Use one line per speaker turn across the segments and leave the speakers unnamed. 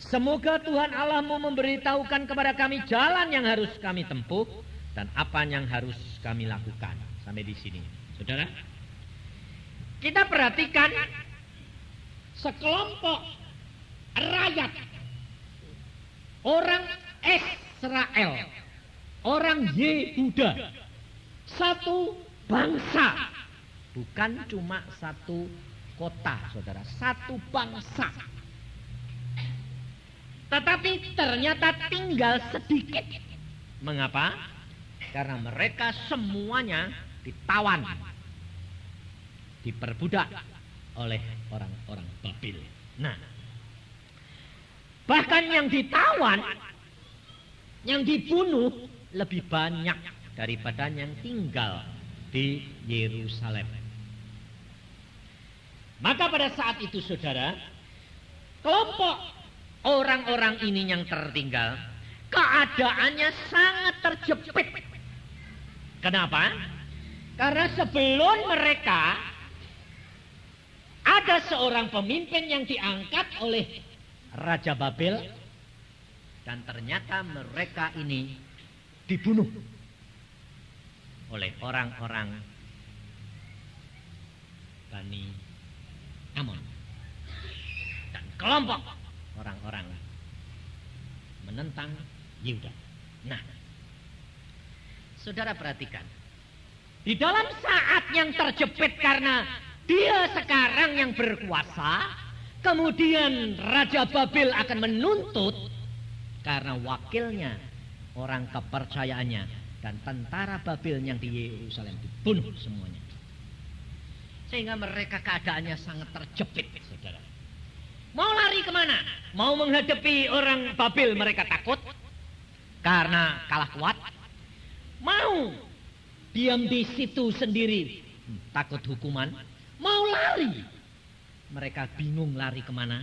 Semoga Tuhan Allahmu memberitahukan kepada kami jalan yang harus kami tempuh dan apa yang harus kami lakukan. Sampai di sini, saudara. Kita perhatikan sekelompok rakyat, orang Israel, orang Yehuda, satu bangsa, bukan cuma satu kota, saudara, satu bangsa. Tetapi ternyata tinggal sedikit. Mengapa? Karena mereka semuanya ditawan, diperbudak oleh orang-orang Babil. Nah, bahkan yang ditawan, yang dibunuh lebih banyak daripada yang tinggal di Yerusalem. Maka pada saat itu, saudara, kelompok orang-orang ini yang tertinggal, keadaannya sangat terjepit. Kenapa? Karena sebelum mereka ada seorang pemimpin yang diangkat oleh Raja Babel, dan ternyata mereka ini dibunuh oleh orang-orang Bani Amon dan kelompok orang-orang menentang Yehuda. Nah, saudara perhatikan, di dalam saat yang terjepit karena dia sekarang yang berkuasa, kemudian Raja Babel akan menuntut karena wakilnya, orang kepercayaannya, dan tentara Babel yang di Yerusalem dibunuh semuanya. Sehingga mereka keadaannya sangat terjepit, saudara. Mau lari kemana? Mau menghadapi orang Babel, mereka takut karena kalah kuat. Mau diam di situ sendiri, takut hukuman. Mau lari, mereka bingung lari kemana.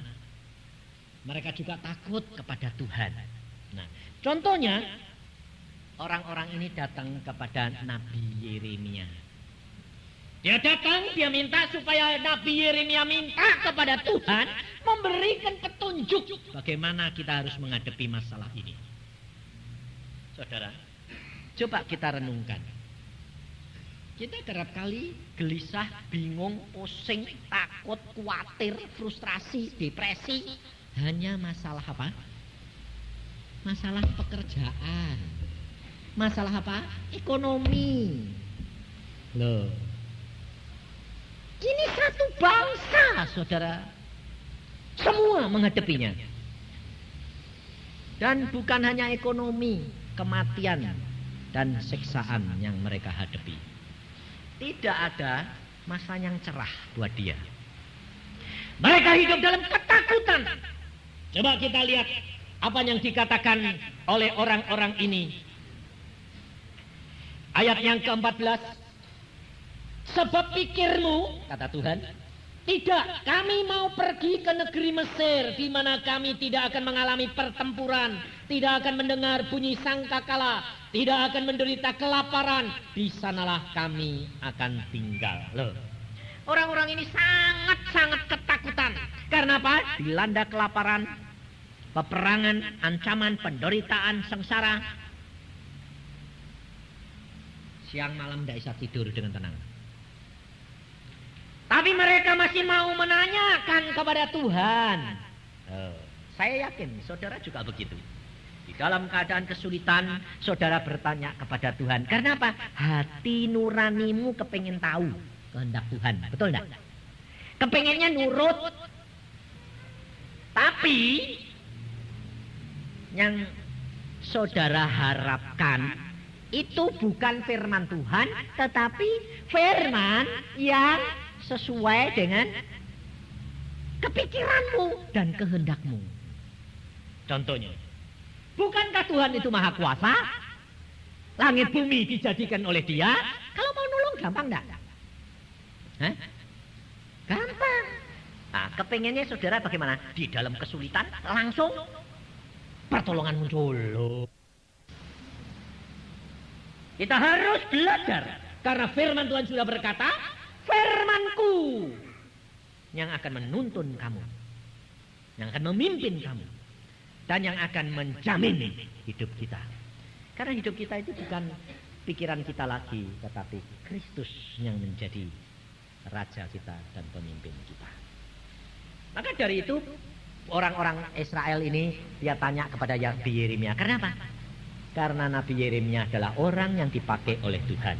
Mereka juga takut kepada Tuhan. Nah, contohnya orang-orang ini datang kepada Nabi Yeremia. Dia datang, dia minta supaya Nabi Yeremia minta kepada Tuhan memberikan petunjuk bagaimana kita harus menghadapi masalah ini. Saudara, coba kita renungkan. Kita kerap kali gelisah, bingung, pusing, takut, khawatir, frustrasi, depresi. Hanya masalah apa? Masalah pekerjaan. Masalah apa? Ekonomi. Loh. Ini satu bangsa, saudara. Semua menghadapinya. Dan bukan hanya ekonomi, kematian dan siksaan yang mereka hadapi. Tidak ada masa yang cerah buat dia. Mereka hidup dalam ketakutan. Coba kita lihat apa yang dikatakan oleh orang-orang ini. Ayat yang ke-14. Sebab pikirmu, kata Tuhan, tidak, kami mau pergi ke negeri Mesir, di mana kami tidak akan mengalami pertempuran, tidak akan mendengar bunyi sangkakala, tidak akan menderita kelaparan. Di sanalah kami akan tinggal. Loh. Orang-orang ini sangat-sangat ketakutan. Karena apa? Dilanda kelaparan, peperangan, ancaman, penderitaan, sengsara. Siang malam tidak bisa tidur dengan tenang. Tapi mereka masih mau menanyakan kepada Tuhan. Saya yakin saudara juga begitu. Di dalam keadaan kesulitan, saudara bertanya kepada Tuhan. Karena apa? Hati nuranimu kepingin tahu kehendak Tuhan. Betul enggak? Kepinginnya nurut. Tapi yang saudara harapkan itu bukan firman Tuhan, tetapi firman yang sesuai dengan kepikiranmu dan kehendakmu. Contohnya, bukankah Tuhan itu maha kuasa? Langit bumi dijadikan oleh dia. Kalau mau nolong gampang enggak? Hah? Gampang. Nah, kepengennya saudara bagaimana? Di dalam kesulitan langsung pertolongan muncul. Kita harus belajar. Karena firman Tuhan sudah berkata, firmanku yang akan menuntun kamu, yang akan memimpin kamu. dan yang akan menjamin hidup kita. Karena hidup kita itu bukan pikiran kita lagi, tetapi Kristus yang menjadi raja kita dan pemimpin kita. Maka dari itu orang-orang Israel ini dia tanya kepada Nabi Yeremia, kenapa? Karena Nabi Yeremia adalah orang yang dipakai oleh Tuhan.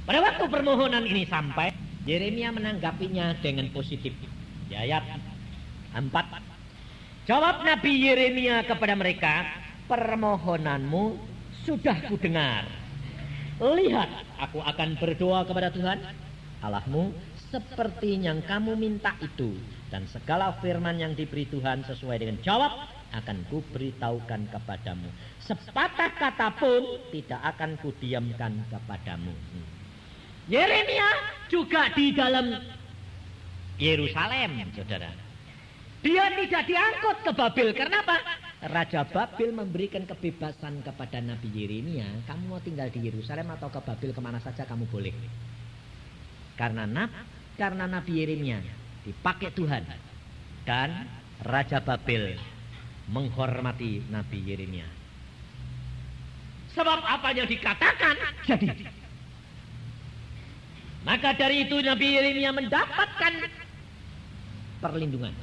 Pada waktu permohonan ini sampai, Yeremia menanggapinya dengan positif. Di ayat 4. Jawab Nabi Yeremia kepada mereka, permohonanmu sudah kudengar. Lihat, aku akan berdoa kepada Tuhan Allahmu seperti yang kamu minta itu, dan segala firman yang diberi Tuhan sesuai dengan jawab akan kuberitahukan kepadamu. Sepatah kata pun tidak akan kudiamkan kepadamu. Yeremia juga di dalam Yerusalem, saudara. Dia tidak diangkut ke Babel. Kenapa? Raja Babel memberikan kebebasan kepada Nabi Yeremia. Kamu mau tinggal di Yerusalem atau ke Babel, kemana saja kamu boleh. Karena Nabi Yeremia dipakai Tuhan, dan Raja Babel menghormati Nabi Yeremia. Sebab apa yang dikatakan jadi. Maka dari itu Nabi Yeremia mendapatkan perlindungan.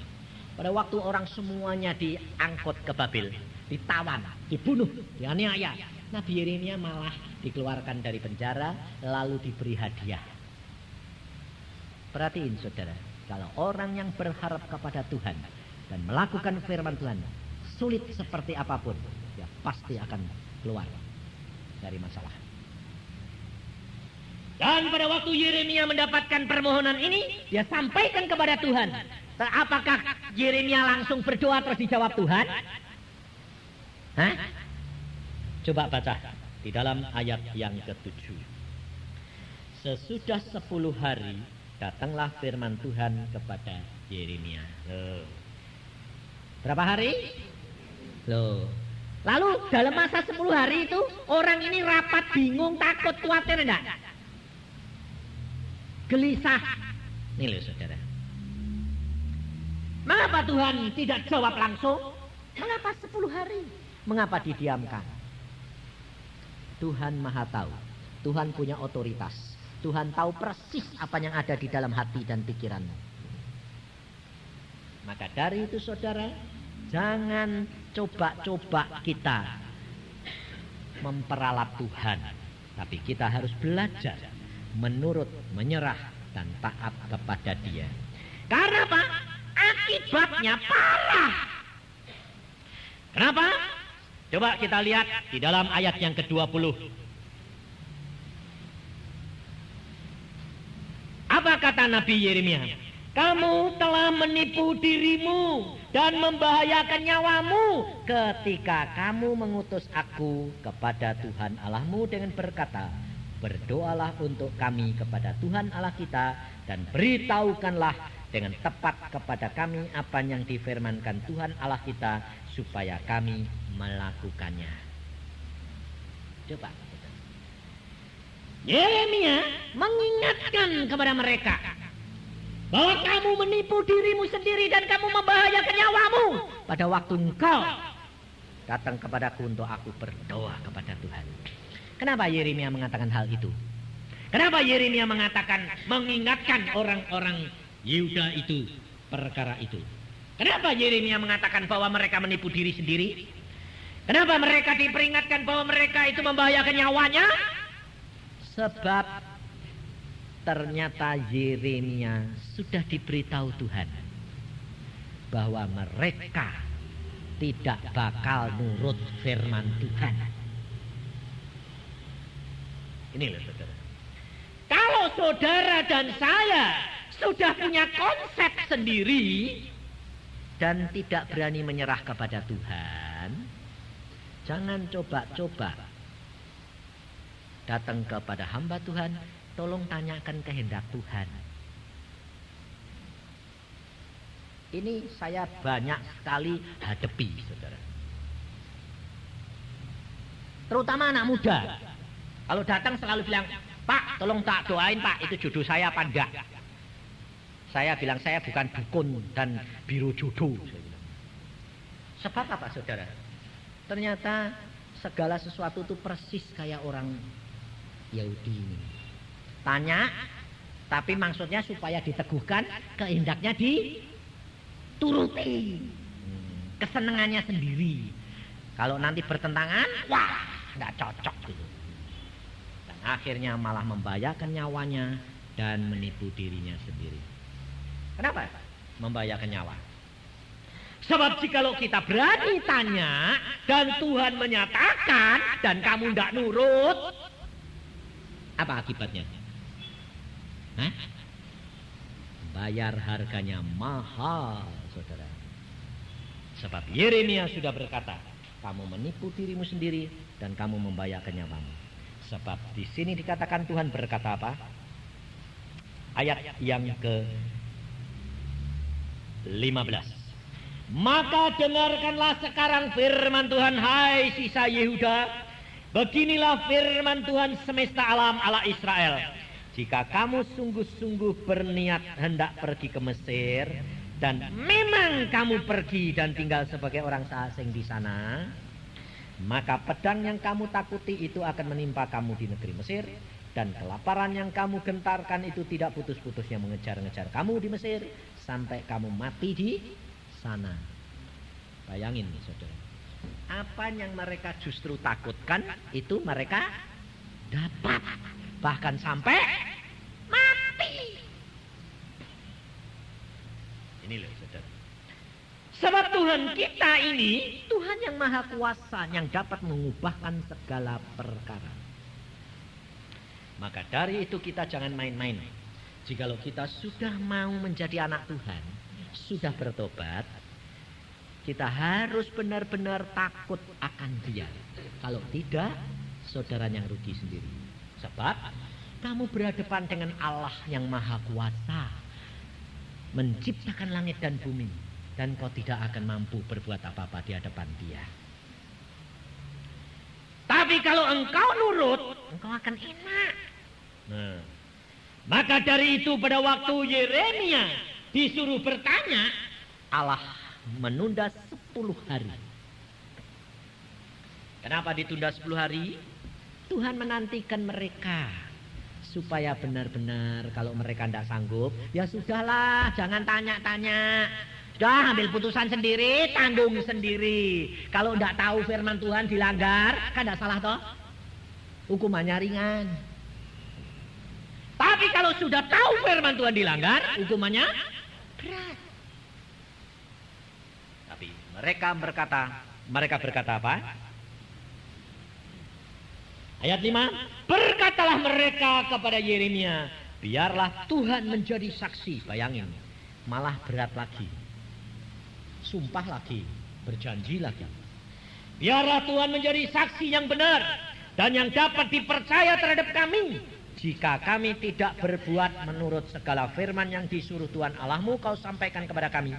Pada waktu orang semuanya diangkut ke Babel, ditawan, dibunuh, dianiaya, Nabi Yeremia malah dikeluarkan dari penjara lalu diberi hadiah. Perhatiin saudara, kalau orang yang berharap kepada Tuhan dan melakukan firman Tuhan, sulit seperti apapun, dia pasti akan keluar dari masalah. Dan pada waktu Yeremia mendapatkan permohonan ini, dia sampaikan kepada Tuhan. Apakah Yeremia langsung berdoa terus dijawab Tuhan? Hah? Coba baca di dalam ayat yang ke-7. Sesudah 10 hari datanglah firman Tuhan kepada Yeremia. Berapa hari? Lalu dalam masa 10 hari itu orang ini rapat, bingung, takut, khawatir enggak? Gelisah. Nih loh saudara. Mengapa Tuhan tidak jawab langsung? Mengapa 10 hari? Mengapa didiamkan? Tuhan Maha tahu. Tuhan punya otoritas. Tuhan tahu persis apa yang ada di dalam hati dan pikiranmu. Maka dari itu saudara, jangan coba-coba kita memperalat Tuhan. Tapi kita harus belajar menurut, menyerah, dan taat kepada Dia. Karena apa? Akibatnya parah. Kenapa? Coba kita lihat di dalam ayat yang ke-20. Apa kata Nabi Yeremia? Kamu telah menipu dirimu dan membahayakan nyawamu ketika kamu mengutus aku kepada Tuhan Allahmu dengan berkata, berdoalah untuk kami kepada Tuhan Allah kita dan beritahukanlah dengan tepat kepada kami apa yang difirmankan Tuhan Allah kita supaya kami melakukannya. Coba. Yeremia mengingatkan kepada mereka bahwa kamu menipu dirimu sendiri dan kamu membahayakan nyawamu pada waktu engkau datang kepadaku untuk aku berdoa kepada Tuhan. Kenapa Yeremia mengatakan hal itu? Kenapa Yeremia mengingatkan orang-orang Yehuda itu perkara itu? Kenapa Yeremia mengatakan bahwa mereka menipu diri sendiri? Kenapa mereka diperingatkan bahwa mereka itu membahayakan nyawanya? Sebab ternyata Yeremia sudah diberitahu Tuhan bahwa mereka tidak bakal nurut firman Tuhan. Ini loh saudara. Kalau saudara dan saya sudah punya konsep sendiri dan tidak berani menyerah kepada Tuhan, jangan coba-coba datang kepada hamba Tuhan, tolong tanyakan kehendak Tuhan. Ini saya banyak sekali hadapi, saudara. Terutama anak muda. Kalau datang selalu bilang, Pak, tolong tak doain Pak, itu jodoh saya apa enggak? Saya bilang, saya bukan dukun dan biro jodoh. Sebab apa saudara? Ternyata segala sesuatu itu persis kayak orang Yahudi ini. Tanya, tapi maksudnya supaya diteguhkan, kehendaknya dituruti. Kesenangannya sendiri. Kalau nanti bertentangan, wah, nggak cocok gitu. Dan akhirnya malah membahayakan nyawanya dan menipu dirinya sendiri. Kenapa membahayakan nyawa? Sebab jikalau kita berani tanya dan Tuhan menyatakan dan kamu tidak nurut, apa akibatnya? Hah? Bayar harganya mahal, saudara. Sebab Yeremia sudah berkata, kamu menipu dirimu sendiri dan kamu membahayakan nyawamu. Sebab di sini dikatakan Tuhan berkata apa? Ayat yang ke-15. Maka dengarkanlah sekarang firman Tuhan, hai sisa Yehuda. Beginilah firman Tuhan semesta alam Allah Israel. Jika kamu sungguh-sungguh berniat hendak pergi ke Mesir, dan memang kamu pergi dan tinggal sebagai orang asing di sana, maka pedang yang kamu takuti itu akan menimpa kamu di negeri Mesir, dan kelaparan yang kamu gentarkan itu tidak putus-putusnya mengejar-ngejar kamu di Mesir, sampai kamu mati di sana. Bayangin nih saudara, apa yang mereka justru takutkan itu mereka dapat, bahkan sampai mati. Ini loh saudara. Sebab Tuhan kita ini Tuhan yang maha kuasa, yang dapat mengubahkan segala perkara. Maka dari itu kita jangan main-main. Jikalau kita sudah mau menjadi anak Tuhan, sudah bertobat, kita harus benar-benar takut akan Dia. Kalau tidak, saudara yang rugi sendiri. Sebab kamu berhadapan dengan Allah yang maha kuasa, menciptakan langit dan bumi, dan kau tidak akan mampu berbuat apa-apa di hadapan Dia. Tapi kalau engkau nurut, engkau akan enak. Nah, maka dari itu pada waktu Yeremia disuruh bertanya, Allah menunda 10 hari. Kenapa ditunda 10 hari? Tuhan menantikan mereka supaya benar-benar kalau mereka tidak sanggup, ya sudahlah, jangan tanya-tanya. Sudah ambil putusan sendiri, tanggung sendiri. Kalau tidak tahu firman Tuhan dilanggar, kan tidak salah toh? Hukumannya ringan. Tapi kalau sudah tahu firman Tuhan dilanggar, hukumannya berat. Tapi mereka berkata apa? Ayat 5, berkatalah mereka kepada Yeremia, biarlah Tuhan menjadi saksi. Bayangin, malah berat lagi. Sumpah lagi, berjanji lagi. Biarlah Tuhan menjadi saksi yang benar dan yang dapat dipercaya terhadap kami. Jika kami tidak berbuat menurut segala firman yang disuruh Tuhan Allahmu kau sampaikan kepada kami,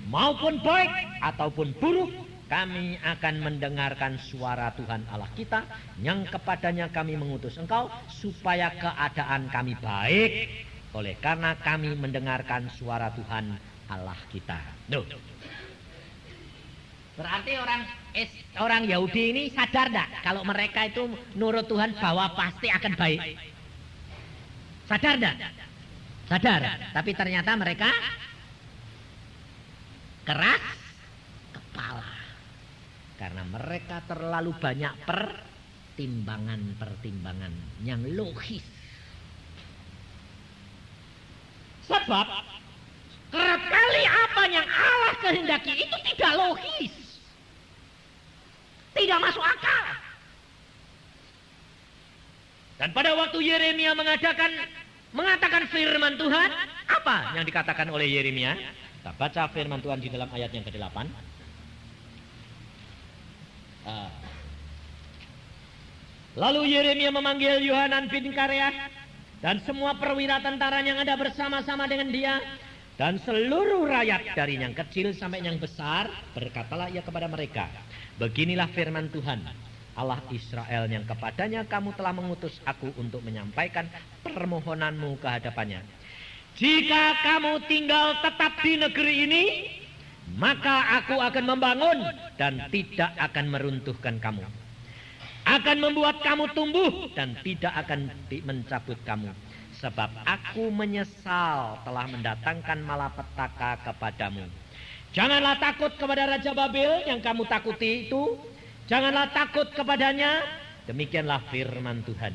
maupun baik ataupun buruk, kami akan mendengarkan suara Tuhan Allah kita yang kepadanya kami mengutus engkau supaya keadaan kami baik, oleh karena kami mendengarkan suara Tuhan Allah kita. Duh. Berarti orang Yahudi ini sadar enggak kalau mereka itu nurut Tuhan bahwa pasti akan baik? Sadar enggak? Sadar. Tapi ternyata mereka keras kepala. Karena mereka terlalu banyak pertimbangan-pertimbangan yang logis. Sebab kerap kali apa yang Allah kehendaki itu tidak logis. Tidak masuk akal. Dan pada waktu Yeremia mengatakan firman Tuhan, apa yang dikatakan oleh Yeremia? Kita baca firman Tuhan di dalam ayat yang ke-8. Lalu Yeremia memanggil Yohanan bin Kareah dan semua perwira tentara yang ada bersama-sama dengan dia, dan seluruh rakyat dari yang kecil sampai yang besar. Berkatalah ia kepada mereka, beginilah firman Tuhan Allah Israel yang kepadanya kamu telah mengutus aku untuk menyampaikan permohonanmu ke hadapannya. Jika kamu tinggal tetap di negeri ini, maka aku akan membangun dan tidak akan meruntuhkan kamu. Akan membuat kamu tumbuh dan tidak akan mencabut kamu. Sebab aku menyesal telah mendatangkan malapetaka kepadamu. Janganlah takut kepada Raja Babel yang kamu takuti itu. Janganlah takut kepadanya. Demikianlah firman Tuhan.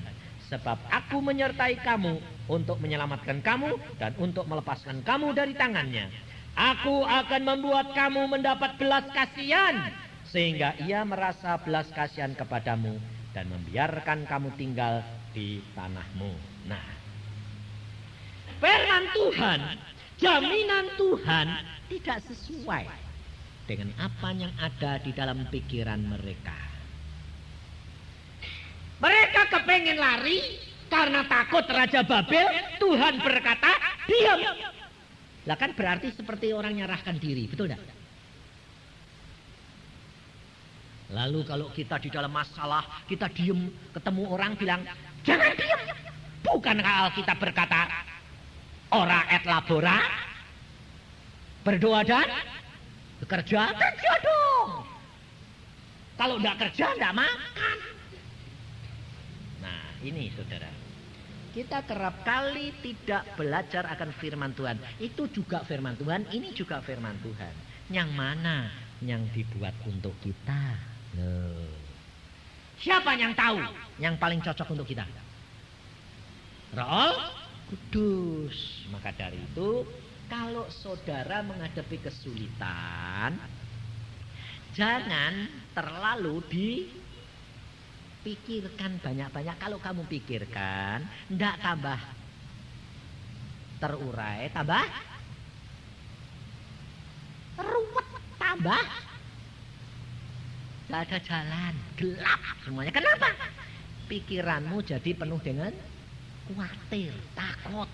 Sebab aku menyertai kamu untuk menyelamatkan kamu dan untuk melepaskan kamu dari tangannya. Aku akan membuat kamu mendapat belas kasihan, sehingga ia merasa belas kasihan kepadamu dan membiarkan kamu tinggal di tanahmu. Nah, firman Tuhan, jaminan Tuhan tidak sesuai dengan apa yang ada di dalam pikiran mereka. Mereka kepengen lari karena takut Raja Babel. Tuhan berkata, diam. Lah kan berarti seperti orang nyerahkan diri, betul tidak? Lalu kalau kita di dalam masalah, kita diem, ketemu orang bilang, jangan diem. Bukankah Alkitab berkata, ora et labora, berdoa dan bekerja, kerja dong. Kalau tidak kerja, tidak makan. Nah, ini saudara. Kita kerap kali tidak belajar akan firman Tuhan. Itu juga firman Tuhan, ini juga firman Tuhan. Yang mana yang dibuat untuk kita? Loh. Siapa yang tahu yang paling cocok untuk kita? Roh Kudus. Maka dari itu, kalau saudara menghadapi kesulitan, jangan terlalu dipikirkan banyak-banyak. Kalau kamu pikirkan, tidak tambah terurai, tambah ruwet, tambah tidak ada jalan, gelap semuanya. Kenapa? Pikiranmu jadi penuh dengan khawatir, takut,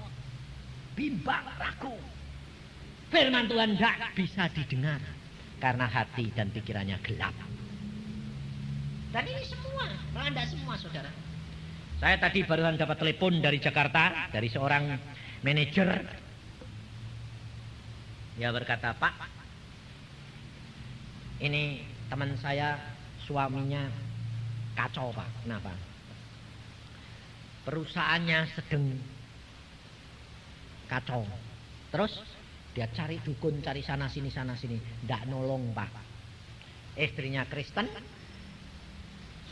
bimbang, ragu. Firman Tuhan tidak bisa didengar karena hati dan pikirannya gelap. Dan ini semua, melanda semua saudara. Saya tadi barusan dapat telepon dari Jakarta, dari seorang manajer. Dia berkata, Pak, ini teman saya suaminya kacau Pak. Kenapa? Perusahaannya sedang kacau. Terus dia cari dukun, cari sana sini. Tidak nolong Pak. Istrinya Kristen,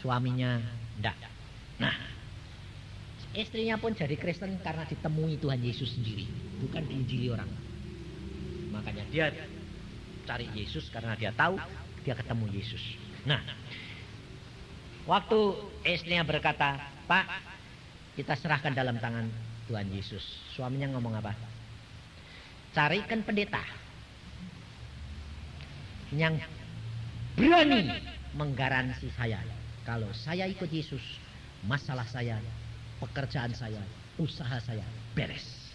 suaminya tidak. Nah, istrinya pun jadi Kristen karena ditemui Tuhan Yesus sendiri, bukan diinjili orang. Makanya dia cari Yesus karena dia tahu dia ketemu Yesus. Nah, waktu istrinya berkata, Pak, kita serahkan dalam tangan Tuhan Yesus. Suaminya ngomong apa? Carikan pendeta yang berani menggaransi saya. Kalau saya ikut Yesus, masalah saya, pekerjaan saya, usaha saya beres.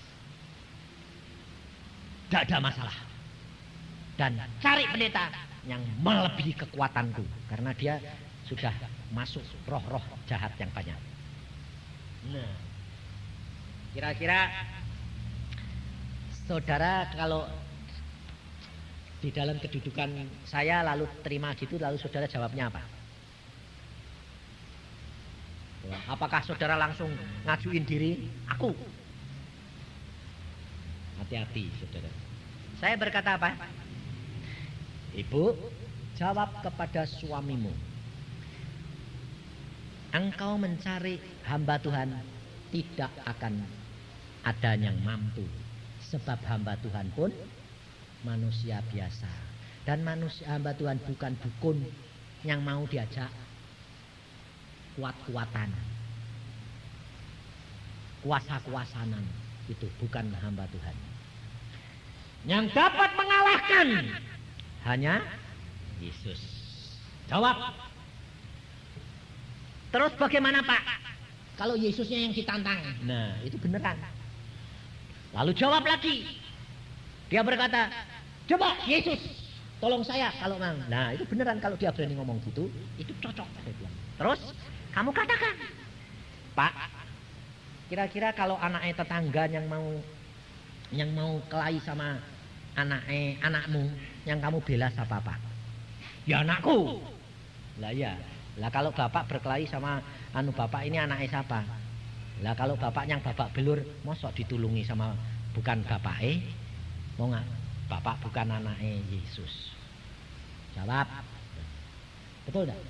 Tidak ada masalah. Dan cari pendeta yang melebihi kekuatanku, karena dia sudah masuk roh-roh jahat yang banyak. Nah, kira-kira saudara kalau di dalam kedudukan saya lalu terima gitu, lalu saudara jawabnya apa? Apakah saudara langsung ngajuin diri? Aku. Hati-hati saudara. Saya berkata apa? Ibu, jawab kepada suamimu. Engkau mencari hamba Tuhan, tidak akan ada yang mampu. Sebab hamba Tuhan pun manusia biasa. Dan manusia hamba Tuhan bukan dukun yang mau diajak kuat-kuatan, kuasa-kuasanan. Itu bukan hamba Tuhan. Yang dapat mengalahkan hanya Yesus. Jawab. Terus bagaimana Pak? Kalau Yesusnya yang ditantang. Nah, itu beneran. Lalu jawab lagi. Dia berkata, coba Yesus, tolong saya kalau mau. Nah, itu beneran kalau dia berani ngomong gitu, itu cocok. Terus kamu katakan, Pak, kira-kira kalau anaknya tetangga yang mau kelahi sama
anakmu yang kamu bela siapa Pak? Ya anakku. Lah ya. Lah kalau bapak berkelahi sama bapak ini anaknya siapa? Lah kalau bapak yang babak belur mosok ditulungi sama bukan bapake? Mau nggak? Bapak bukan anaknya Yesus. Jawab. Betul enggak?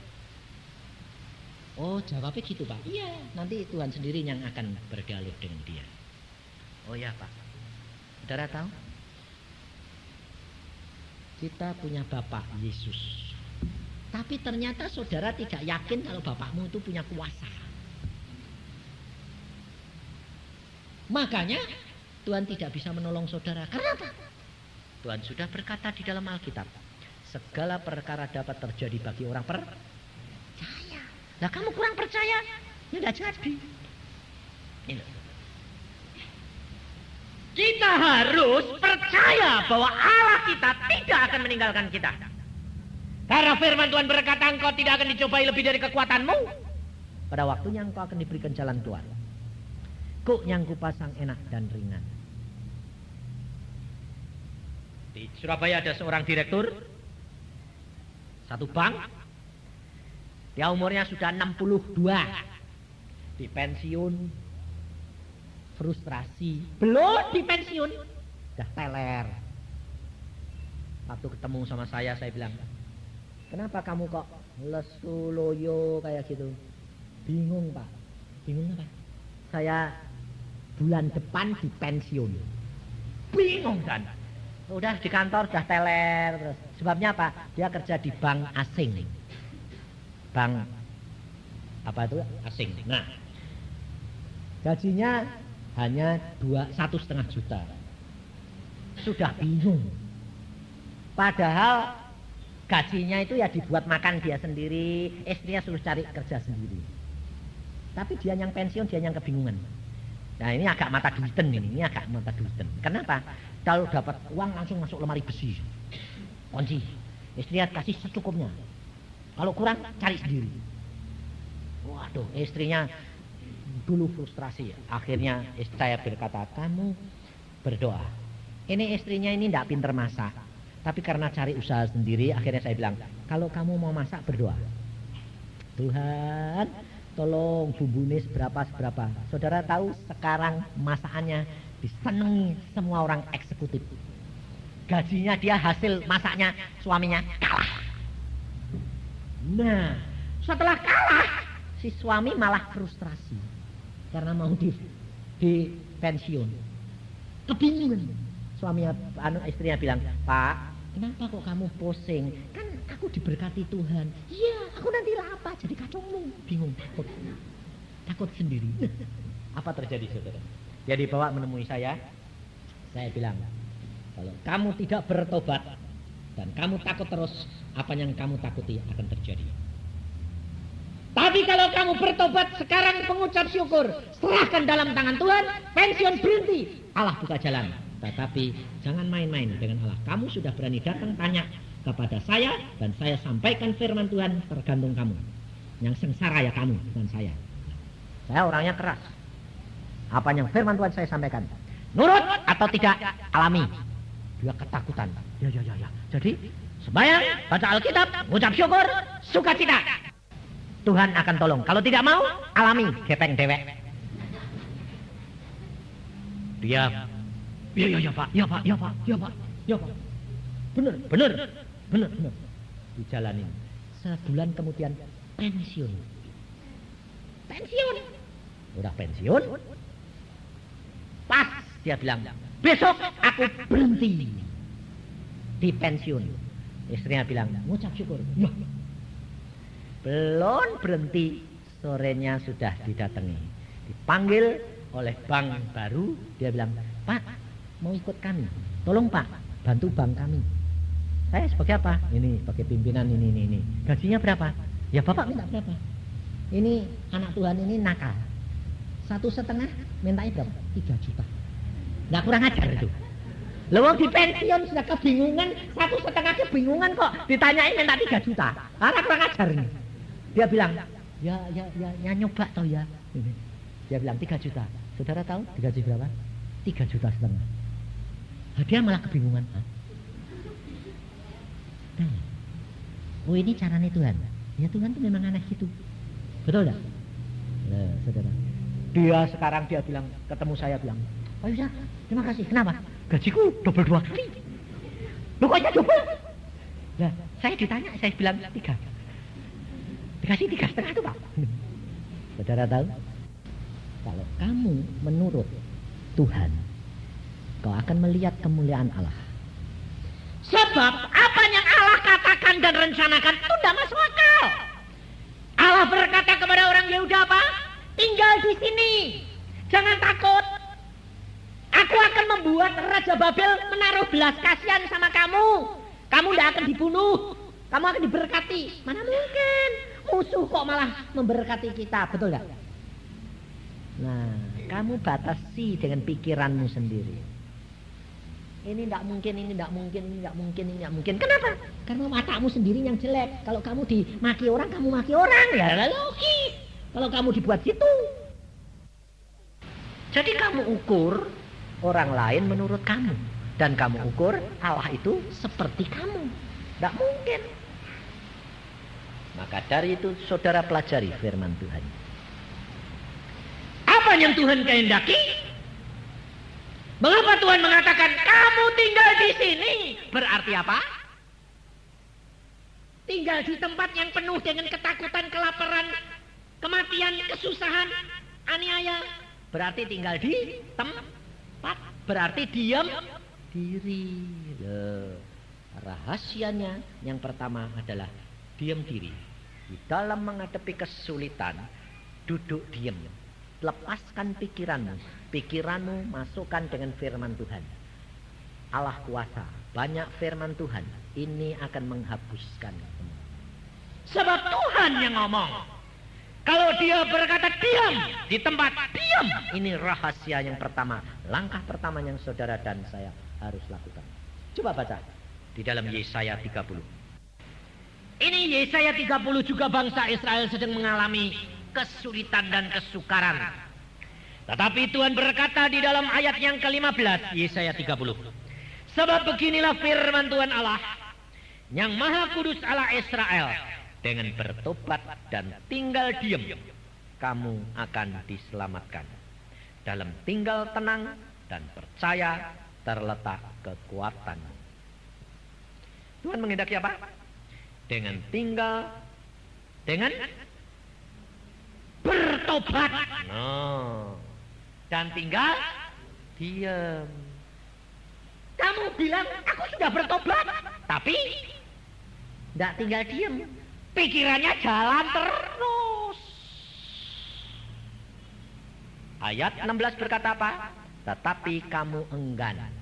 Oh, jawabnya gitu Pak. Iya, nanti Tuhan sendiri yang akan berdialog dengan dia. Oh ya Pak. Saudara tahu? Kita punya Bapak Yesus. Tapi ternyata saudara tidak yakin kalau bapakmu itu punya kuasa. Makanya Tuhan tidak bisa menolong saudara. Kenapa? Tuhan sudah berkata di dalam Alkitab, segala perkara dapat terjadi bagi orang percaya. Lah kamu kurang percaya, ya tidak jadi. Ini. Kita harus percaya bahwa Allah kita tidak akan meninggalkan kita. Karena firman Tuhan berkata engkau tidak akan dicobai lebih dari kekuatanmu. Pada waktunya engkau akan diberikan jalan keluar. Kuk yang kupasang enak dan ringan. Di Surabaya ada seorang direktur satu bank. Dia umurnya sudah 62. Di pensiun. Frustrasi. Belum di pensiun. Udah teler. Waktu ketemu sama saya bilang, kenapa kamu kok lesu loyo kayak gitu? Bingung Pak. Bingung apa? Saya bulan depan di pensiun. Bingung kan? Udah di kantor udah teler terus. Sebabnya apa? Dia kerja di bank asing. Bank apa itu? Asing. Nah, gajinya hanya 1,5 juta. Sudah bingung. Padahal gajinya itu ya dibuat makan dia sendiri, istrinya suruh cari kerja sendiri. Tapi dia yang pensiun, dia yang kebingungan. Nah ini agak mata duiten ini agak mata duiten. Kenapa? Kalau dapat uang langsung masuk lemari besi. Kunci. Istrinya kasih secukupnya. Kalau kurang cari sendiri. Waduh, istrinya dulu frustrasi. Akhirnya saya berkata, kamu berdoa. Ini istrinya ini tidak pinter masak. Tapi karena cari usaha sendiri, akhirnya saya bilang, kalau kamu mau masak berdoa. Tuhan, tolong bumbunya seberapa. Saudara tahu sekarang masakannya disenangi semua orang eksekutif. Gajinya dia hasil masaknya suaminya kalah. Nah, setelah kalah, si suami malah frustrasi. Karena mau di pensiun. Kebingungan. Suaminya, istrinya bilang, Pak, kenapa kok kamu pusing? Kan aku diberkati Tuhan. Iya, aku nanti apa? Jadi kacungmu. Bingung, takut sendiri. Apa terjadi saudara? Dia dibawa menemui saya bilang, kalau kamu tidak bertobat dan kamu takut terus, apa yang kamu takuti akan terjadi. Tapi kalau kamu bertobat sekarang, pengucap syukur, serahkan dalam tangan Tuhan, pensiun berhenti, Allah buka jalan. Tetapi jangan main-main dengan Allah. Kamu sudah berani datang tanya kepada saya dan saya sampaikan firman Tuhan, tergantung kamu. Yang sengsara ya kamu, bukan saya. Saya orangnya keras. Apa yang firman Tuhan saya sampaikan, nurut atau tidak, alami. Dia ketakutan. Ya. Jadi sembahyang, baca Alkitab, mengucap syukur, sukacita. Tuhan akan tolong. Kalau tidak mau, alami, gepeng dewek. Dia, ya Pak. Bener. Dijalanin. Sebulan kemudian pensiun. Udah pensiun. Pas dia bilang, besok aku berhenti di pensiun. Istrinya bilang, ngucap syukur. Ya. Belum berhenti, sorenya sudah didatangi. Dipanggil oleh bank baru, dia bilang, Pak, mau ikut kami. Tolong Pak, bantu bank kami. Saya sebagai apa? Ini sebagai pimpinan ini. Gajinya berapa? Ya Bapak minta berapa? Ini anak Tuhan ini nakal. 1,5 mintanya berapa? 3 juta. Nggak kurang ajar itu. Lewat di pensiun sudah kebingungan, 1,5 kebingungan kok. Ditanyain minta 3 juta. Karena kurang ajar nih. Dia bilang, ya nyoba toh ya. Dia bilang 3 juta. Saudara tahu digaji berapa? 3,5 juta. Dia malah kebingungan. Oh ini caranya Tuhan. Ya Tuhan itu memang aneh gitu. Betul enggak? Nah, saudara. Dia bilang, ketemu saya bilang, Pak Yusa, terima kasih. Kenapa? Gajiku double 2 kali. Loh kok aja double? Nah, saya ditanya, saya bilang 3. Dikasih 3,5 itu Pak. Saudara tahu? Kalau kamu menurut Tuhan, kau akan melihat kemuliaan Allah. Sebab apa yang Allah katakan dan rencanakan itu tidak masuk akal. Allah berkata kepada orang Yehuda apa? Tinggal di sini. Jangan takut. Aku akan membuat Raja Babel menaruh belas kasihan sama kamu. Kamu tidak akan dibunuh. Kamu akan diberkati. Mana mungkin. Musuh kok malah memberkati kita. Betul tidak? Nah, kamu batasi dengan pikiranmu sendiri. Ini tidak mungkin, ini tidak mungkin, ini tidak mungkin, ini tidak mungkin. Kenapa? Karena matamu sendiri yang jelek. Kalau kamu dimaki orang, kamu maki orang. Ya logis. Kalau kamu dibuat situ. Jadi kamu ukur orang lain menurut kamu. Dan kamu ukur Allah itu seperti kamu. Tidak mungkin. Maka dari itu saudara pelajari firman Tuhan. Apa yang Tuhan kehendaki? Mengapa Tuhan mengatakan kamu tinggal di sini? Berarti apa? Tinggal di tempat yang penuh dengan ketakutan, kelaparan, kematian, kesusahan, aniaya. Berarti tinggal di tempat. Berarti diam diri. Rahasianya yang pertama adalah diam diri. Di dalam menghadapi kesulitan, duduk diam. Lepaskan pikiranmu. Pikiranmu masukkan dengan firman Tuhan. Allah kuasa. Banyak firman Tuhan. Ini akan menghapuskan. Sebab Tuhan yang ngomong. Kalau dia berkata diam di tempat, diam. Ini rahasia yang pertama. Langkah pertama yang saudara dan saya harus lakukan. Coba baca di dalam Yesaya 30. Ini Yesaya 30 juga bangsa Israel sedang mengalami kesulitan dan kesukaran. Tetapi Tuhan berkata di dalam ayat yang ke-15 Yesaya 30. Sebab beginilah firman Tuhan Allah yang Maha Kudus Allah Israel, dengan bertobat dan tinggal diam kamu akan diselamatkan. Dalam tinggal tenang dan percaya terletak kekuatanmu. Tuhan menghendaki apa? Dengan tinggal, dengan bertobat. Dan tinggal diam. Kamu bilang aku sudah bertobat, tapi tidak tinggal diam. Pikirannya jalan terus. Ayat 16 berkata apa? Tetapi kamu enggan.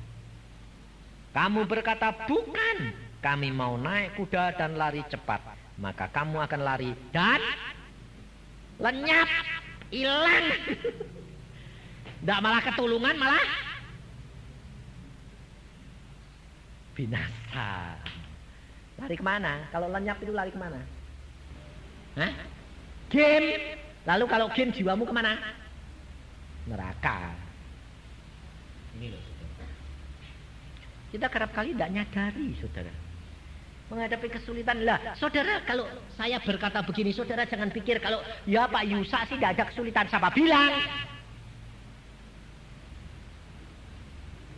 Kamu berkata bukan, kami mau naik kuda dan lari cepat. Maka kamu akan lari dan lenyap, hilang. Tidak malah ketulungan, malah binasa. Lari kemana? Kalau lenyap itu lari kemana? Hah? Game. Lalu kalau game jiwamu kemana? Neraka. Ini loh saudara. Kita kerap kali tidak nyadari saudara. Menghadapi kesulitan lah. Saudara kalau saya berkata begini, saudara jangan pikir kalau ya Pak Yusa sih tidak ada kesulitan. Siapa bilang?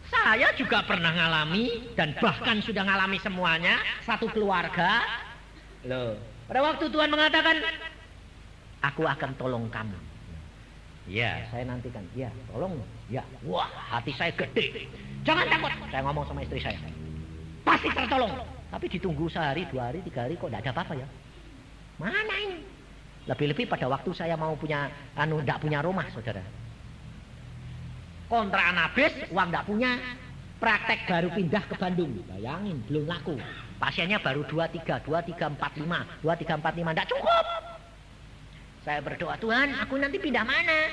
Saya juga pernah ngalami dan bahkan sudah ngalami semuanya. Satu keluarga. Loh. Pada waktu Tuhan mengatakan, aku akan tolong kamu. Ya, saya nantikan. Ya, tolong. Ya, wah, hati saya gede. Jangan takut. Saya ngomong sama istri saya. Pasti tertolong. Tapi ditunggu sehari, 2 hari, 3 hari kok tidak ada apa-apa ya. Mana ini? Lebih-lebih pada waktu saya mau punya, tidak punya rumah, saudara. Kontrakan habis, uang tidak punya. Praktek baru pindah ke Bandung. Bayangin, belum laku. Pasiennya baru 23, 2345, 2345, tidak cukup. Saya berdoa, Tuhan, aku nanti pindah mana?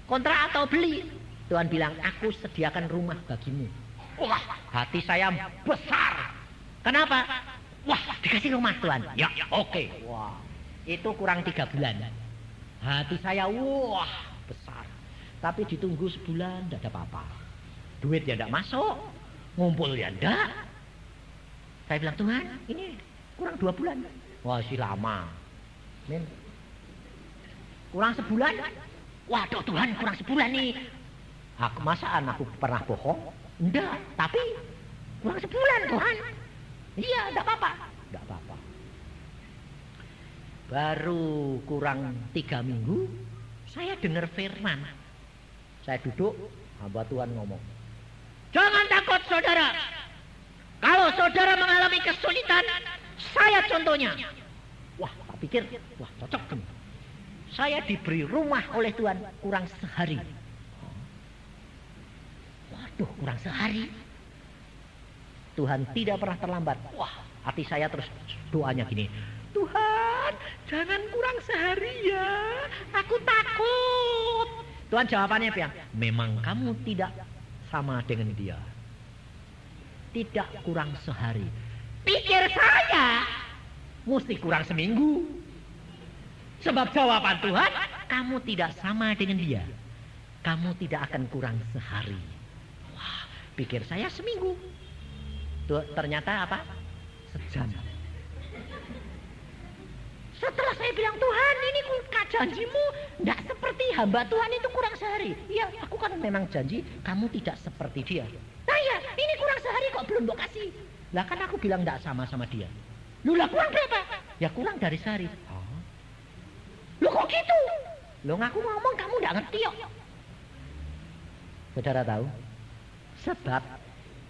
Kontrak atau beli? Tuhan bilang, aku sediakan rumah bagimu. Wah, hati saya besar. Kenapa? Wah, dikasih rumah Tuhan. Ya, oke. Wah, itu kurang 3 bulan. Hati saya, wah, besar. Tapi ditunggu sebulan, tidak ada apa-apa. Duit ya tidak masuk. Ngumpul ya enggak. Saya bilang, Tuhan, ini kurang 2 bulan. Wah, sih lama. Men. Kurang sebulan. Waduh Tuhan, kurang sebulan nih. Masaan aku pernah bohong? Enggak, tapi kurang sebulan Tuhan. Iya, enggak apa-apa. Enggak apa-apa. Baru kurang 3 minggu, saya dengar firman. Saya duduk, hamba Tuhan ngomong. Jangan takut saudara. Kalau saudara mengalami kesulitan, saya contohnya. Wah, tak pikir, wah cocok nih. Saya diberi rumah oleh Tuhan kurang sehari. Waduh, kurang sehari. Tuhan tidak pernah terlambat. Wah, hati saya terus doanya gini. Tuhan, jangan kurang sehari ya. Aku takut. Tuhan jawabannya apa? Memang kamu tidak sama dengan dia. Tidak kurang sehari. Pikir saya mesti kurang seminggu. Sebab jawaban Tuhan, kamu tidak sama dengan dia. Kamu tidak akan kurang sehari. Wah, pikir saya seminggu. Tuh, ternyata apa? Sejam. Setelah saya bilang, Tuhan, ini janjimu tidak seperti hamba Tuhan itu kurang sehari. Iya, aku kan memang janji kamu tidak seperti dia. Nah ya, ini kurang sehari kok belum mau kasih. Lah kan aku bilang tidak sama dia. Lu lah kurang berapa? Ya kurang dari sehari. Oh. Lu kok gitu? Lu ngaku ngomong kamu tidak ngerti kok. Saudara tahu? Sebab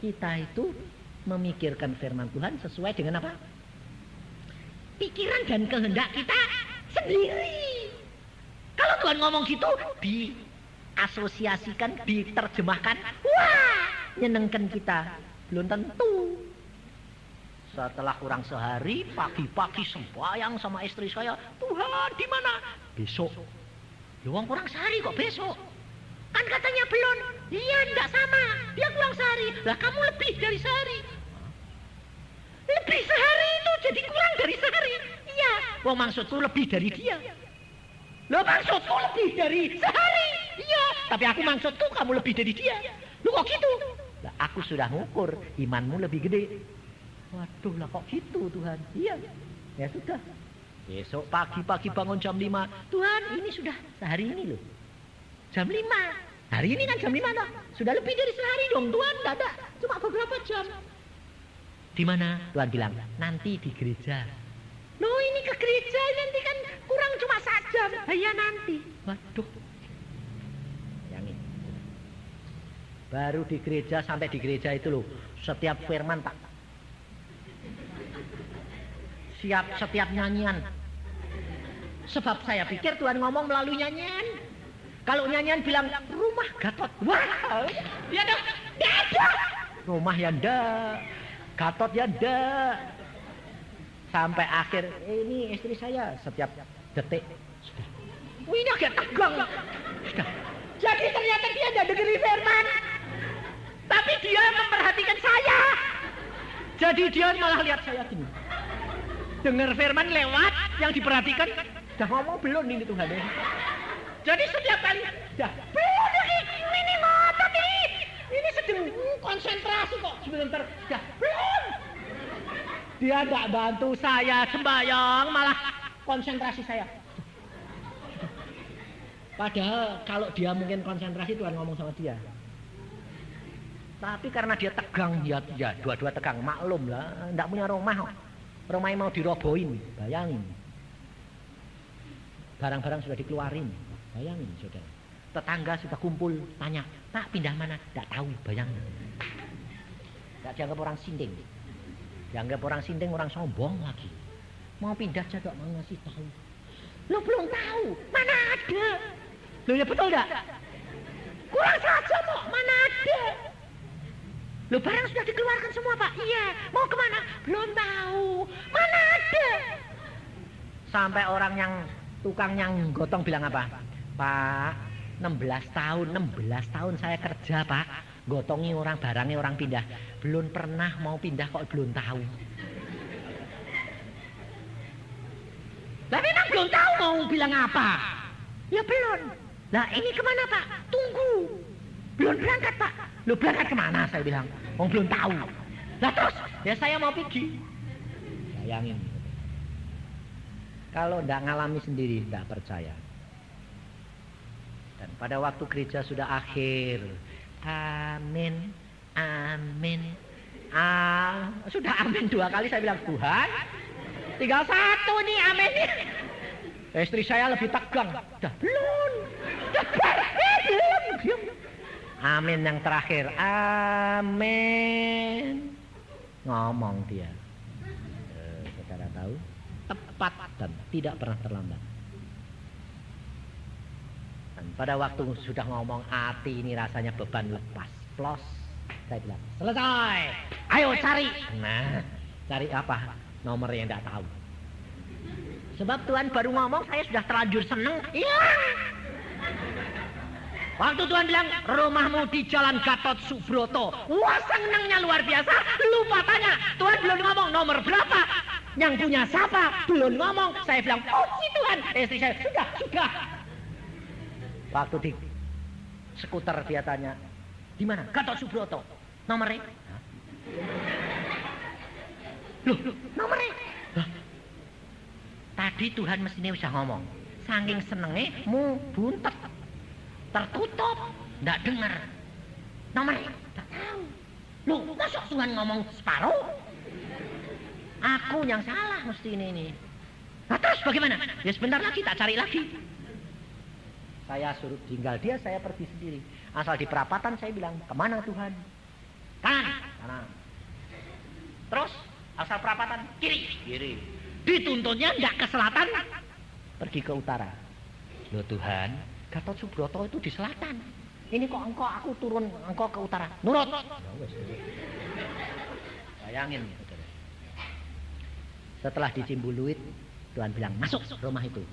kita itu memikirkan firman Tuhan sesuai dengan apa? Pikiran dan kehendak kita sendiri. Kalau Tuhan ngomong gitu, diasosiasikan, diterjemahkan, wah, nyenengkan kita. Belum tentu. Setelah kurang sehari, pagi-pagi sembahyang sama istri saya, Tuhan di mana? Besok. Luang kurang sehari kok besok? Kan katanya belum. Iya, enggak sama. Dia kurang sehari. Lah kamu lebih dari sehari. Lebih sehari itu jadi kurang dari sehari. Iya. Wong maksudku lebih dari dia. Lo maksudku lebih dari sehari. Iya. Tapi aku maksudku kamu lebih dari dia. Lu kok gitu? Lah aku sudah ngukur imanmu lebih gede. Waduh lah kok gitu Tuhan. Iya. Ya sudah. Besok pagi-pagi bangun jam 5. Tuhan ini sudah sehari ini loh. Jam 5. Hari ini kan jam 5 toh. Sudah lebih dari sehari dong Tuhan. Tidak ada. Cuma beberapa jam. Di mana? Tuhan bilang, nanti di gereja. Loh ini ke gereja nanti kan kurang cuma 1 jam. Ya nanti. Waduh. Yang ini. Baru di gereja sampai di gereja itu loh. Setiap firman tak. Setiap nyanyian. Sebab saya pikir Tuhan ngomong melalui nyanyian. Kalau nyanyian bilang rumah Gatot. Wah. Ya dah. Ada. Rumah ya ndak. Gatot ya ndak. Sampai akhir ini istri saya setiap detik sudah. Ini agak tegang. Sudah. Jadi ternyata dia tidak dengerin firman. Tapi dia memperhatikan saya. Jadi dia malah lihat saya gini. Dengar firman lewat yang diperhatikan. Dah ngomong belum ini Tuhan. Jadi setiap kali dah belum ini ngotot ini. Ini sedang konsentrasi kok sebentar. Dah belum. Dia enggak bantu saya sembahyang, malah konsentrasi saya. Padahal kalau dia mungkin konsentrasi Tuhan ngomong sama dia. Tapi karena dia tegang, ya dua-dua tegang, maklum lah, enggak punya rumah kok. Rumahnya mau dirobohin, bayangin. Barang-barang sudah dikeluarin, bayangin saudara. Tetangga sudah kumpul, tanya, Pak pindah mana? Tidak tahu, bayangin. Tidak dianggap orang sinding. Dianggap orang sinding, orang sombong lagi. Mau pindah saja mau ngasih tahu. Lo belum tahu, mana ada? Lo ya betul tidak? Kurang saja kok, mana ada? Lo barang sudah dikeluarkan semua Pak? Iya. Mau kemana? Belum tahu. Mana ada? Sampai orang yang tukang yang gotong bilang apa? Pak, 16 tahun saya kerja Pak. Gotongi orang, barangnya orang pindah. Belum pernah mau pindah kok belum tahu. Lah memang belum tahu mau bilang apa? Ya belum. Lah ini kemana Pak? Tunggu. Belum berangkat Pak. Lu berangkat kemana? Saya bilang. Belum tahu. Lah terus, ya saya mau pergi. Bayangin. Kalau ndak ngalami sendiri, ndak percaya. Dan pada waktu gereja sudah akhir. Amin. Amin. Sudah amin 2 kali saya bilang, Tuhan, tinggal 1 nih amin. Istri saya lebih tegang. Belum. Amin yang terakhir. Amin. Ngomong dia. Saudara tahu, tepat dan tidak pernah terlambat. Dan pada waktu sudah ngomong, hati ini rasanya beban lepas. Plus. Saya bilang, selesai. Ayo cari. Nah, cari apa? Nomor yang tidak tahu. Sebab Tuhan baru ngomong, saya sudah terlanjur seneng. Iya. Waktu Tuhan bilang, rumahmu di Jalan Gatot Subroto. Wah, senangnya luar biasa. Lupa tanya, Tuhan belum ngomong nomor berapa. Yang punya siapa? Belum ngomong. Saya bilang, oh si Tuhan. Istri saya, sudah. Waktu di skuter dia tanya, di mana? Gatot Subroto. Nomornya? Loh, nomornya? Tadi Tuhan mestinya bisa ngomong. Saking senengnya, mu buntet. Tertutup. Nggak dengar. Nomornya? Nggak tahu. Loh, masa Tuhan ngomong separuh? Aku yang salah mesti ini. Nah terus bagaimana? Ya sebentar lagi, tak cari lagi. Saya suruh tinggal dia, saya pergi sendiri. Asal di perapatan saya bilang, kemana Tuhan? Kanan. Terus asal perapatan kiri. Dituntutnya enggak ke selatan, pergi ke utara. Loh Tuhan, Gatot Subroto itu di selatan. Ini kok aku turun engkau ke utara. Nurut. Bayangin. Setelah dicimbuluit, Tuhan bilang masuk rumah itu.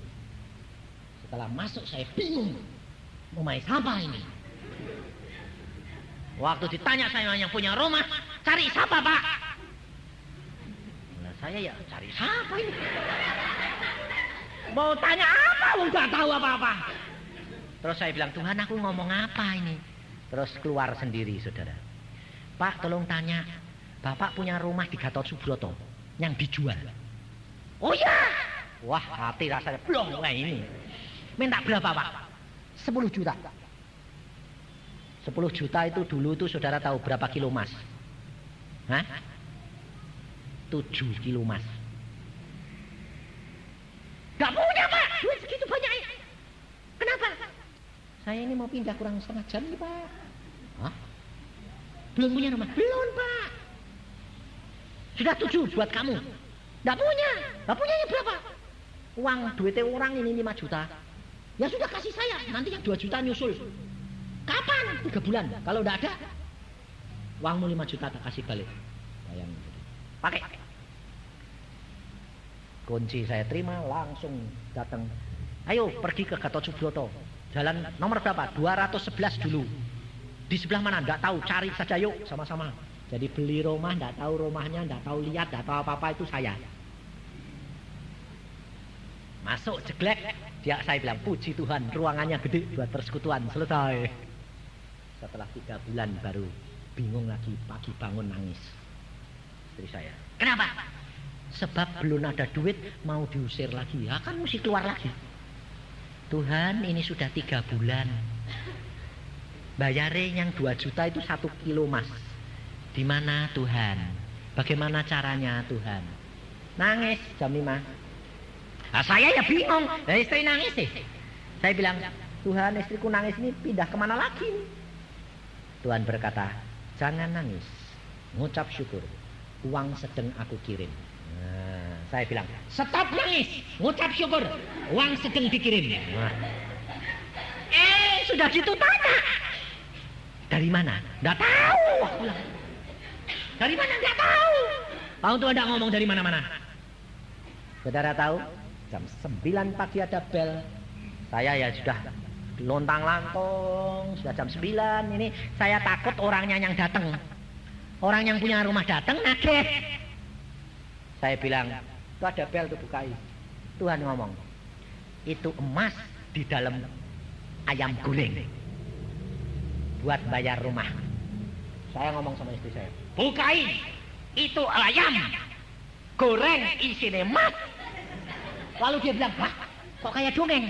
Setelah masuk saya bingung. Rumah siapa ini? Waktu ditanya saya yang punya rumah, cari siapa Pak? Nah, saya ya cari siapa ini? Mau tanya apa? Udah tahu apa-apa. Terus saya bilang, Tuhan aku ngomong apa ini? Terus keluar sendiri saudara. Pak tolong tanya, Bapak punya rumah di Gatot Subroto yang dijual? Oh ya. Wah hati rasanya blong kayak ini. Minta berapa Pak? 10 juta. 10 juta itu dulu itu saudara tahu berapa kilo emas? Hah? 7 kilo emas. Gak punya Pak, duit segitu banyak. Kenapa? Saya ini mau pindah kurang setengah jam nih Pak. Hah? Belum punya rumah? Belum Pak. Sudah 7 buat kamu. Gak punya. Gak punyanya berapa? Uang duitnya orang ini 5 juta. Ya sudah kasih saya, nanti yang 2 juta nyusul. Kapan? 3 bulan. Kalau udah ada, uangmu 5 juta tak kasih balik. Bayangin. Pakai. Kunci saya terima, langsung datang. Ayo pergi ke Gatot Subroto. Jalan nomor berapa? 211 dulu. Di sebelah mana? Nggak tahu. Cari saja yuk sama-sama. Jadi beli rumah, nggak tahu rumahnya, nggak tahu lihat, nggak tahu apa-apa itu saya. Masuk jeglek. Saya bilang puji Tuhan, ruangannya gede buat persekutuan. Selesai. Setelah 3 bulan baru bingung lagi, pagi bangun nangis. Istri saya. Kenapa? Sebab belum ada duit, mau diusir lagi. Ya kan mesti keluar lagi. Tuhan ini sudah 3 bulan. Bayarnya yang 2 juta itu 1 kilo emas. Di mana Tuhan? Bagaimana caranya Tuhan? Nangis jam 5. Nah, saya ya bingung. Istri nangis sih. Saya bilang, Tuhan istriku nangis ini pindah kemana lagi nih? Tuhan berkata, jangan nangis, ngucap syukur, uang sedang aku kirim. Nah, saya bilang, stop nangis, ngucap syukur, uang sedang dikirim. Nah. Sudah gitu tanya, dari mana? Nggak tahu. Dari mana? Nggak tahu. Tahu Tuhan nggak ngomong dari mana-mana. Saudara tahu, jam 9 pagi ada bel. Saya ya sudah lontang-lantung, sudah jam 9 ini saya takut orangnya yang datang. Orang yang punya rumah datang nagih. Saya bilang, itu ada bel tuh bukai. Tuhan ngomong, itu emas di dalam ayam goreng. buat bayar rumah. Saya ngomong sama istri saya, bukain, itu ayam goreng isinya emas. Lalu dia bilang, wah kok kayak dongeng,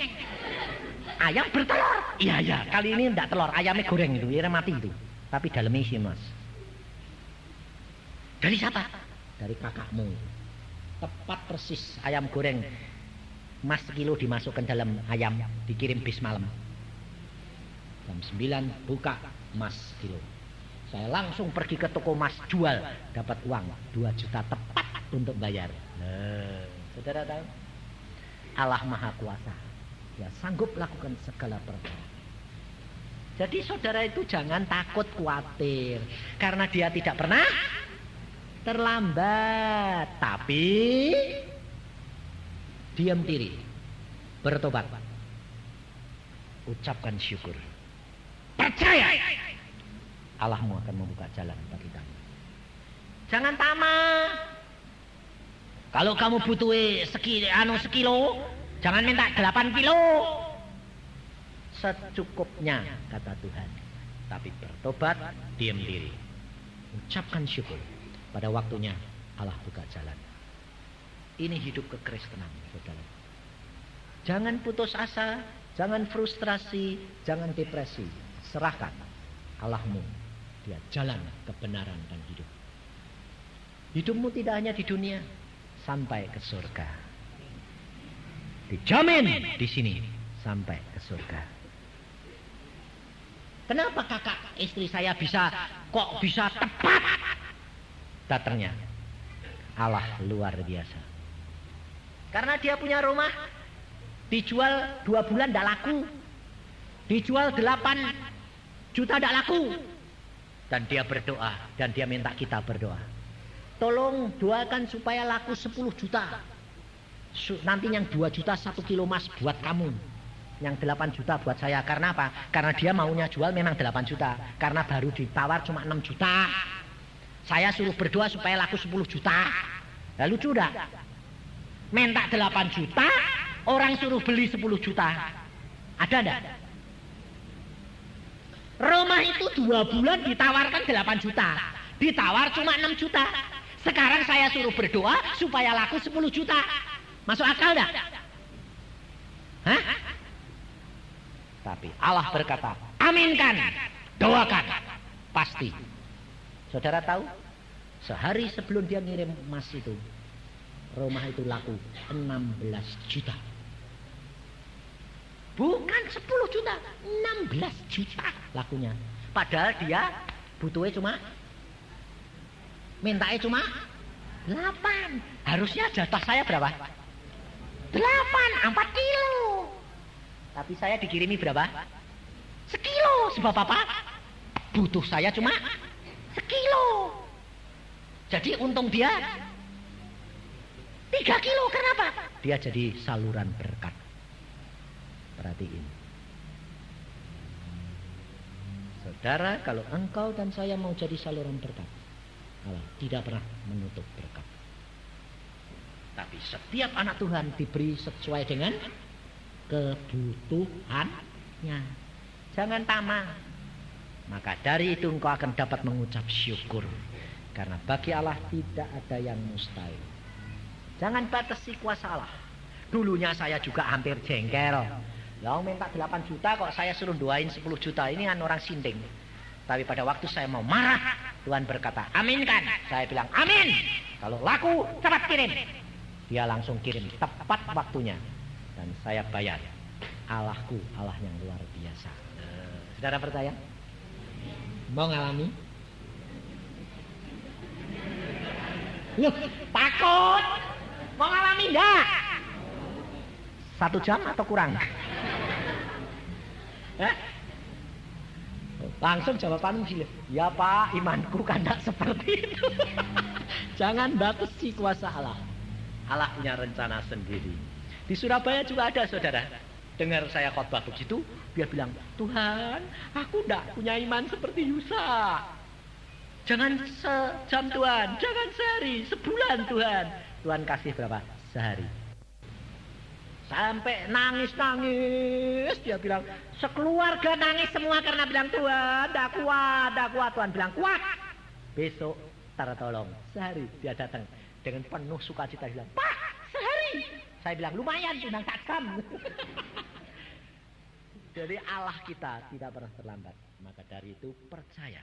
ayam bertelur. Iya, kali ini enggak telur, ayamnya goreng itu, ya mati itu. Tapi dalamnya isi emas. Dari siapa? Dari kakakmu. Tepat persis ayam goreng emas sekilo dimasukkan dalam ayam, dikirim bis malam. Jam 9 buka emas kilo. Saya langsung pergi ke toko emas, jual, dapat uang 2 juta tepat untuk bayar. Nah, saudara tahu? Allah Maha Kuasa. Dia sanggup lakukan segala perkara. Jadi saudara itu jangan takut khawatir, karena dia tidak pernah terlambat. Tapi diam diri, bertobat, ucapkan syukur, percaya Allahmu akan membuka jalan bagi kamu. Jangan tamak. Kalau kamu butuh sekilo, jangan minta 8 kilo. Secukupnya, kata Tuhan. Tapi bertobat, diam diri, ucapkan syukur. Pada waktunya Allah buka jalan. Ini hidup kekristenan, saudara. Jangan putus asa, jangan frustrasi, jangan depresi. Serahkan Allahmu, dia jalan kebenaran dan hidup. Hidupmu tidak hanya di dunia, sampai ke surga. Dijamin di sini sampai ke surga. Kenapa kakak istri saya kok bisa tepat datangnya? Allah luar biasa. Karena dia punya rumah, dijual 2 bulan tidak laku, dijual 8 juta tidak laku, dan dia berdoa, dan dia minta kita berdoa, tolong doakan supaya laku 10 juta. Nanti yang 2 juta 1 kilo emas buat kamu, yang 8 juta buat saya. Karena apa? Karena dia maunya jual memang 8 juta, karena baru ditawar cuma 6 juta. Saya suruh berdoa supaya laku 10 juta. Lalu lucu dah, minta 8 juta, orang suruh beli 10 juta. Ada enggak? Rumah itu 2 bulan ditawarkan 8 juta, ditawar cuma 6 juta. Sekarang saya suruh berdoa supaya laku 10 juta. Masuk akal enggak? Hah? Tapi Allah berkata, aminkan, doakan, pasti. Saudara tahu, sehari sebelum dia ngirim emas itu, rumah itu laku 16 juta. Bukan 10 juta, 16 juta lakunya. Padahal dia butuhnya mintanya cuma 8. Harusnya jatah saya berapa? 8, 4 kilo. Tapi saya dikirimi berapa? Sekilo. Sebab apa? Butuh saya cuma sekilo. Jadi untung dia 3 kilo. Kenapa? Dia jadi saluran berkat. Perhatiin. Saudara, kalau engkau dan saya mau jadi saluran berkat, Allah tidak pernah menutup berkat. Tapi setiap anak Tuhan diberi sesuai dengan kebutuhannya. Jangan tamak. Maka dari itu engkau akan dapat mengucap syukur. Karena bagi Allah tidak ada yang mustahil. Jangan batasi kuasa Allah. Dulunya saya juga hampir jengkel. Lah minta 8 juta kok saya suruh doain 10 juta. Ini kan orang sinting. Tapi pada waktu saya mau marah, Tuhan berkata, aminkan. Saya bilang, amin. Kalau laku, cepat kirim. Dia langsung kirim tepat waktunya. Dan saya bayar. Allahku, Allah yang luar biasa. Saudara percaya? Mau ngalami? Loh, takut? Mau ngalami enggak? 1 jam atau kurang? Langsung jawabanmu gila. Ya Pak, imanku kan tidak seperti itu. Jangan batasi kuasa Allah. Allah punya rencana sendiri. Di Surabaya juga ada saudara. Dengar saya khotbah begitu, dia bilang, Tuhan, aku tidak punya iman seperti Yusa. Jangan sejam Tuhan, jangan sehari, sebulan Tuhan. Tuhan kasih berapa? Sehari. Sampai nangis-nangis, dia bilang, sekeluarga nangis semua karena bilang, Tuhan, dah kuat. Tuhan bilang, kuat. Besok tertolong. Sehari dia datang dengan penuh sukacita, bilang, Pak, sehari. Saya bilang, lumayan, cuma takkan. Jadi Allah kita tidak pernah terlambat. Maka dari itu percaya,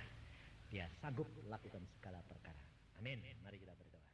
dia sanggup lakukan segala perkara. Amin. Mari kita berdoa.